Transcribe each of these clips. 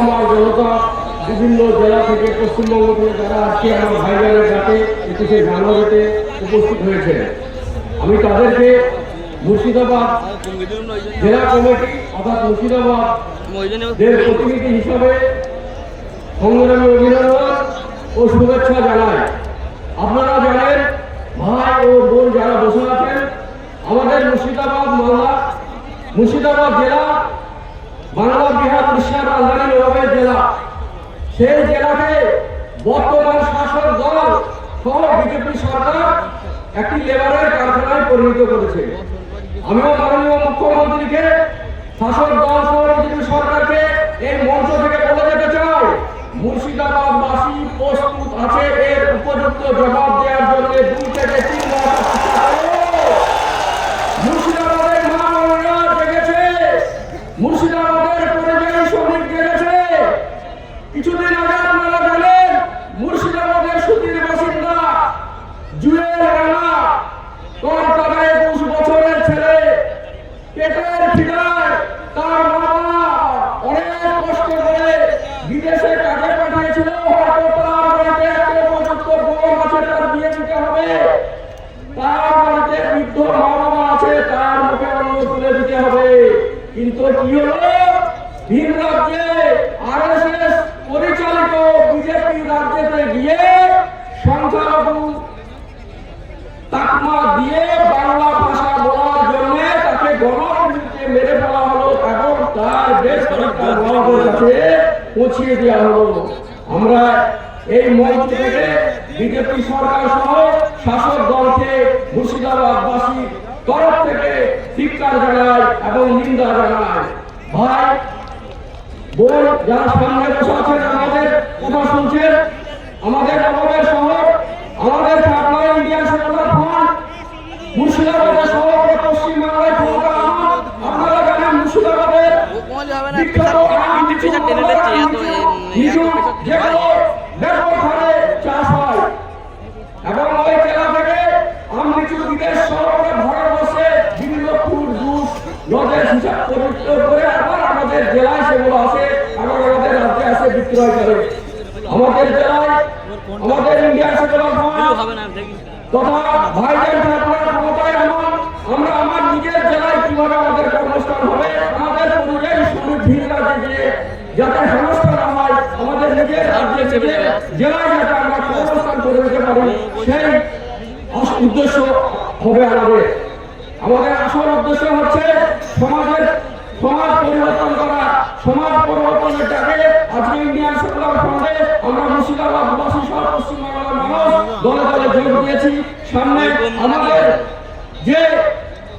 আপামর জনতা বিভিন্ন জেলা থেকে পশ্চিমবঙ্গ থেকে যারা আজকে আমার ভাইজানের কাছে 21শে জানুয়ারিতে উপস্থিত হয়েছে, আমি তাদেরকে মুর্শিদাবাদ জেলা কমিটি অর্থাৎ মুর্শিদাবাদের প্রতিনিধি হিসাবে সংগ্রামী অভিনন্দন ও শুভেচ্ছা জানাই। আপনারা জানেন, ভাই ও বোন যারা বসে আছেন, আমাদের মুর্শিদাবাদ জেলা বাংলা, বিহার, উড়িষ্যার রাজধানী নবাবের জেলা। সেই জেলাকে বর্তমান শাসক দল সহ বিজেপি সরকার একটি লেবারের কারখানায় পরিণত করেছে। আমিও মাননীয় মুখ্যমন্ত্রীকে, শাসক দল সহ বিজেপি সরকারকে এই মঞ্চ থেকে বলে যেতে চাই, মুর্শিদাবাদবাসী প্রস্তুত আছে এর উপযুক্ত জবাব দেওয়ার জন্য 2 থেকে 3 মাস। মুর্শিদাবাদের মা বোনেরা জেগেছে, মুর্শিদাবাদের পরিযায়ী শ্রমিক জেগেছে। কিছুদিন আগে আপনারা জানেন, মুর্শিদাবাদের সুতির বাসিন্দা জুয়েল রানা, কলকাতা 21 বছরের ছেলে, পেটের খিদায় তার বাবা অনেক কষ্ট করে বিদেশে কাজে পাঠিয়েছিল। হয়তো তার বাড়িতে একটা উপযুক্ত বোন আছে, তার বিয়ে দিতে হবে। তার বাড়িতে বৃদ্ধ মা বাবা আছে, তার মুখে অন্ন তুলে দিতে হবে। কিন্তু কি হলো, ভিন রাজ্যে আরএসএস পরিচালিত বিজেপি রাজ্যে গিয়ে সংখ্যালঘু তাকমা দিয়ে বাংলা ভাষা বলার জন্য তাকে গণতন্ত্রকে মেরে ফেলা হলো এবং তার দেশ কাছে পৌঁছিয়ে দেওয়া হলো। আমরা এই মঞ্চ থেকে বিজেপি সরকার সহ শাসক দলকে মুর্শিদাবাদবাসী তরফ থেকে ধিক্কার জানাই এবং নিন্দা জানাই। ভাই বোন যারা সামনে বসে আছেন, আমাদের কথা শুনছেন, আমাদের নবাবের শহর, আমাদের পাবনায় ইন্ডিয়ান সেকুলার ফ্রন্ট, মুর্শিদাবাদের শহর পশ্চিমবাংলায় ক্ষমতা। আপনারা জানেন মুর্শিদাবাদের বিখ্যাত চাষ হয় এবং ওই জেলা থেকে আম লিচু বিদেশ সরকারে ভারতবর্ষে বিভিন্ন ফুল জুস লজের হিসাব পবিত্র করে আবার আমাদের জেলায় সেগুলো আসে এবং আমাদের রাজ্যে আসে বিক্রয় করে। আমাদের জেলায় আমাদের ইন্ডিয়ান সেকুলার ফ্রন্ট তথা ভাইজান ঠাকুরের ক্ষমতায় আমরা আমার নিজের জেলায় কিভাবে আমাদের কর্মস্থান হবে, আমাদের পরিযায়ী শ্রমিক ভিন রাজ্যে গিয়ে যাতে সমস্যা না হয়, আমাদের নিজের রাজ্যে জেলায় যাতে আমরা কর্মস্থান করে দিতে পারি, সেই উদ্দেশ্য হবে আমাদের আসল উদ্দেশ্য হচ্ছে সমাজ পরিবর্তন করা। সমাজ পরিবর্তনের ডাকে আজকে ইন্ডিয়ান সেকুলার ফ্রন্টে আমরা মুর্শিদাবাদবাসী সহ পশ্চিমবাংলার মানুষ দলে দলে যোগ দিয়েছি। সামনে আমাদের যে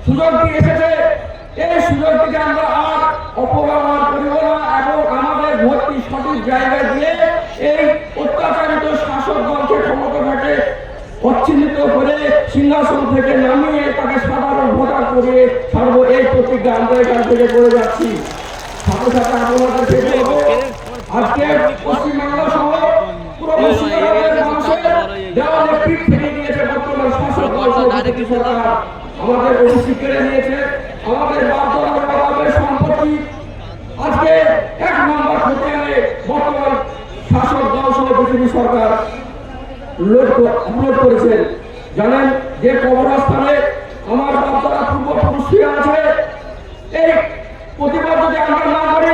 সুযোগটি এসেছে, এই সুযোগটিকে আমরা আর অপব্যবহার করিব না এবং আমাদের ভোটটি সঠিক জায়গায় দিয়ে এই অত্যাচারিত শাসক দলকে ক্ষমতা থেকে অচ্ছিন্ন করে সিংহাসন থেকে নামিয়ে তাকে সাধারণ ভোটার করে ছাড়বো, এই প্রতিজ্ঞা আমরা এখান থেকে করে যাচ্ছি। সাথে সাথে আপনাদেরকে বলবো, আজকে পশ্চিমবাংলা সহ পুরো মুর্শিদাবাদের মানুষের দেওয়ালে পিঠ থেকে দিয়েছে বর্তমান শাসক দল সরকার। আমাদের অভিষেক কেড়ে নিয়েছে, আমাদের বাপদাদার সম্পত্তি আজকে 1 নম্বর খতিয়ানে বর্তমান শাসক দল সহ বিজেপি সরকার আপলোড করেছেন। জানেন যে কবরস্থানে আমার বাপদাদা পূর্বপুরুষ শুয়ে আছে, এই প্রতিবাদ যদি আমরা না করি,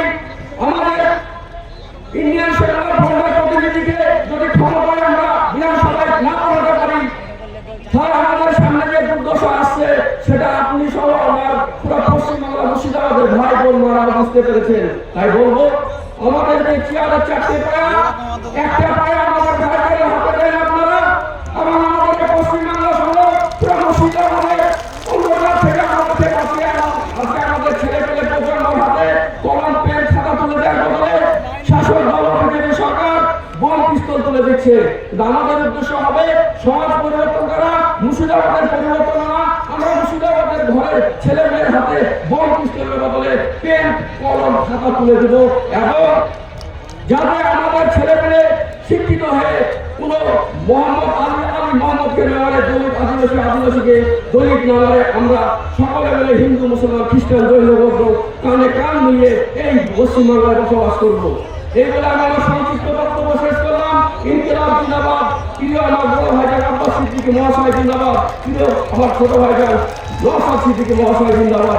আমাদের ইন্ডিয়ান সেকুলার ফ্রন্টের প্রতিনিধিকে যদি ক্ষমতায় আমরা বিধানসভায় না করাতে পারি, তাহলে আমাদের সামনে যে দুর্দশা আসছে সেটা আপনি সহ আমার পুরো পশ্চিমবাংলা মুর্শিদাবাদের ভাই বোন মারা বুঝতে পেরেছেন। তাই বলবো, আমাদের যে চেয়ারের 4টে পায়া, একটা পায়া আমাদের ভাইদের হাতে দেন আপনারা এবং আমাদের পশ্চিমবাংলা সহ পুরো মুর্শিদাবাদের অন্ধকার থেকে আমাদের বাঁচিয়ে আজকে আমাদের ছেলে পেলে প্রজন্মের হাতে কলম পেন খাতা তুলে দেওয়ার বদলে শাসক দল বিজেপি সরকার বল পিস্তল তুলে দিচ্ছে। আমাদের উদ্দেশ্য হবে সমাজ পরিবর্তন করা, মুর্শিদাবাদের পরিবর্তন আনা। আমরা মুর্শিদাবাদের ঘরের ছেলে মেয়ের হাতে বল পিস্তলের বদলে পেন কলম খাতা তুলে দেব এবং যাতে আমাদের ছেলে মেয়ে শিক্ষিত হয়ে কোনো মোহাম্মদকে নেওয়ারে দলিত আদিবাসীকে দলিত নেওয়ারে আমরা সকলে মিলে হিন্দু মুসলমান খ্রিস্টান জৈন বৌদ্ধ কানে কান মিলিয়ে এই পশ্চিমবাংলায় বসবাস করবো। এই বলে আমি আমার সংক্ষিপ্ত বক্তব্য শেষ করলাম। ইনকিলাব জিন্দাবাদ। প্রিয় আমার বড় ভাইজান আব্বাস সিদ্দিকী মহাশয় জিন্দাবাদ। প্রিয় আমার ছোট ভাইজান নওশাদ সিদ্দিকী মহাশয় জিন্দাবাদ।